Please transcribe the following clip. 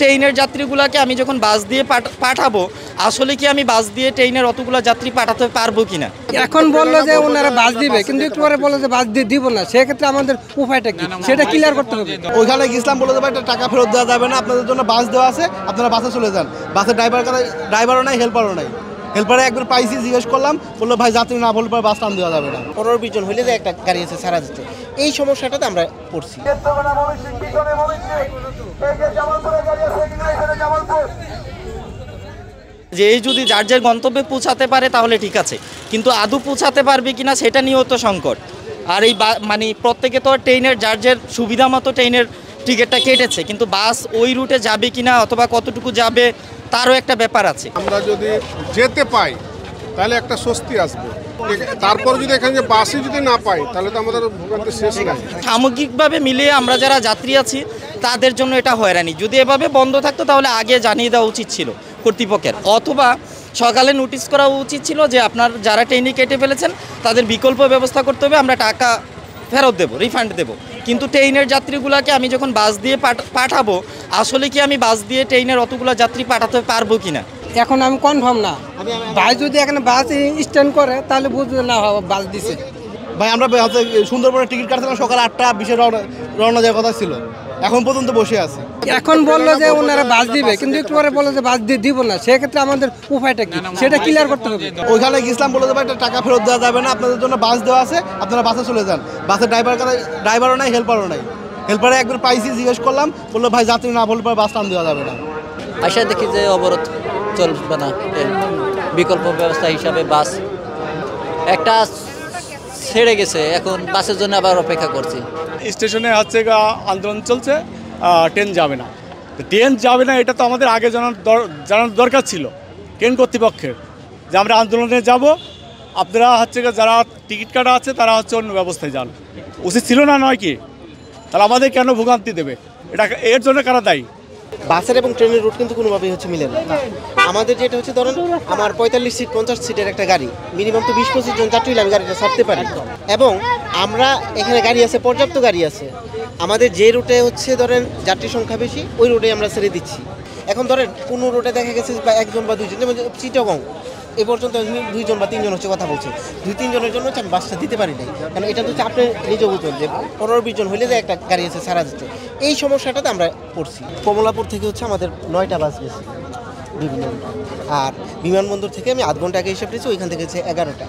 ট্রেনের যাত্রীগুলোকে আমি যখন বাস দিয়ে পাঠাবো, আসলে কি আমি বাস দিয়ে ট্রেনের অতগুলো যাত্রী পাঠাতে পারবো কিনা? এখন বললো যে ওনারা বাস দিবে, কিন্তু একটু পরে বললো যে বাস দিয়ে দিব না। সেক্ষেত্রে আমাদের উপায়টা কি, সেটা ক্লিয়ার করতে হবে। ওইখানে গেছিলাম, বলে দেবো একটা টাকা ফেরত দেওয়া যাবে না, আপনাদের জন্য বাস দেওয়া আছে, আপনারা বাসে চলে যান। বাসের ড্রাইভারও নাই, হেল্পারও নাই। হেল্পারে একবার পাইছি, জিজ্ঞেস করলাম, বললো ভাই যাত্রী না বললে বাস টান দেওয়া যাবে না। 15-20 জন হইলে যে একটা গাড়ি আছে সারা দিচ্ছে, এই সমস্যাটাতে আমরা পড়ছি। যে এই যদি যার যার গন্তব্যে পৌঁছাতে পারে তাহলে ঠিক আছে, কিন্তু আদৌ পৌঁছাতে পারবে কিনা সেটা নিয়েও তো সংকট। আর এই মানে প্রত্যেকে তো ট্রেনের যার যার সুবিধা মতো ট্রেনের টিকিটটা কেটেছে, কিন্তু বাস ওই রুটে যাবে কিনা অথবা কতটুকু যাবে তারও একটা ব্যাপার আছে। আমরা যদি যেতে পাই তাহলে একটা স্বস্তি আসবে, তারপর যদি এখানে যে বাসই যদি না পাই তাহলে তো আমাদের ভোগান্তি শেষ নাই। সামগ্রিকভাবে মিলিয়ে আমরা যারা যাত্রী আছি তাদের জন্য এটা হয়রানি। যদি এভাবে বন্ধ থাকতো তাহলে আগে জানিয়ে দেওয়া উচিত ছিল কর্তৃপক্ষের, অথবা সকালে নোটিশ করা উচিত ছিল যে আপনার যারা ট্রেনে কেটে ফেলেছেন তাদের বিকল্প ব্যবস্থা করতে হবে, আমরা টাকা ফেরত দেবো, রিফান্ড দেবো। কিন্তু ট্রেনের যাত্রীগুলোকে আমি যখন বাস দিয়ে পাঠাবো, আসলে কি আমি বাস দিয়ে ট্রেনের অতগুলো যাত্রী পাঠাতে পারবো কিনা এখন আমি কনফার্ম না। ভাই যদি এখানে বাস স্ট্যান্ড করে তাহলে বুঝবে না বাস দিছে। ভাই আমরা সুন্দরবনের টিকিট কাটছিলাম, সকাল 8টা 20 রওনা যাওয়ার কথা ছিল, এখন পর্যন্ত বসে আছে। এখন বললো যে ওনারা বাস দিবে, কিন্তু একটু পরে বললো যে বাস দিয়ে দিব না। সেক্ষেত্রে আমাদের উপায়টা কি, সেটা ক্লিয়ার করতে হবে। ওইখানে গেছিলাম, বলে দেবো একটা টাকা ফেরত দেওয়া যাবে না, আপনাদের জন্য বাস দেওয়া আছে, আপনারা বাসে চলে যান। বাসের ড্রাইভারও নাই, হেল্পারও নাই। হেল্পারে একবার পাইছি, জিজ্ঞেস করলাম, বললো ভাই যাত্রী না বললে বাস টান দেওয়া যাবে না। আশা দেখি যে অবরোধ চলবে না, বিকল্প ব্যবস্থা হিসাবে বাস একটা ছেড়ে গেছে, এখন বাসের জন্য আবার অপেক্ষা করছি। স্টেশনে হচ্ছে আন্দোলন চলছে, ট্রেন যাবে না। ট্রেন যাবে না এটা তো আমাদের আগে জানার দরকার ছিল ট্রেন কর্তৃপক্ষের, যে আমরা আন্দোলনে যাব, আপনারা হচ্ছে যারা টিকিট কাটা আছে তারা হচ্ছে অন্য ব্যবস্থায় যান। উচিত ছিল না নয় কি? তাহলে আমাদের কেন ভোগান্তি দেবে? এটা এর জন্য কারা দায়ী? বাসের এবং ট্রেনের রুট কিন্তু কোনোভাবেই হচ্ছে মিলে না। আমাদের যেটা হচ্ছে ধরেন আমার 45 সিট 50 সিটের একটা গাড়ি, মিনিমাম তো 20-25 জন যাত্রী হলে আমি গাড়িটা ছাড়তে পারি, এবং আমরা এখানে গাড়ি আছে, পর্যাপ্ত গাড়ি আছে। আমাদের যে রুটে হচ্ছে ধরেন যাত্রী সংখ্যা বেশি, ওই রুটে আমরা ছেড়ে দিচ্ছি। এখন ধরেন কোনো রুটে দেখা গেছে বা 1 জন বা 2 জন, যেমন চিটাগং এ পর্যন্ত 2 জন বা 3 জন হচ্ছে কথা বলছে। 2-3 জনের জন্য হচ্ছে আমি বাসটা দিতে পারি নাই, কারণ এটা হচ্ছে আপনি নিজে বুঝবেন যে 15-20 জন হইলে যে একটা গাড়ি আছে সারা দিচ্ছে, এই সমস্যাটাতে আমরা পড়ছি। কমলাপুর থেকে হচ্ছে আমাদের 9টা বাস গেছে বিভিন্ন, আর বিমানবন্দর থেকে আমি আধ ঘন্টা আগে হিসাব নিয়েছি, ওইখান থেকে হচ্ছে 11টা।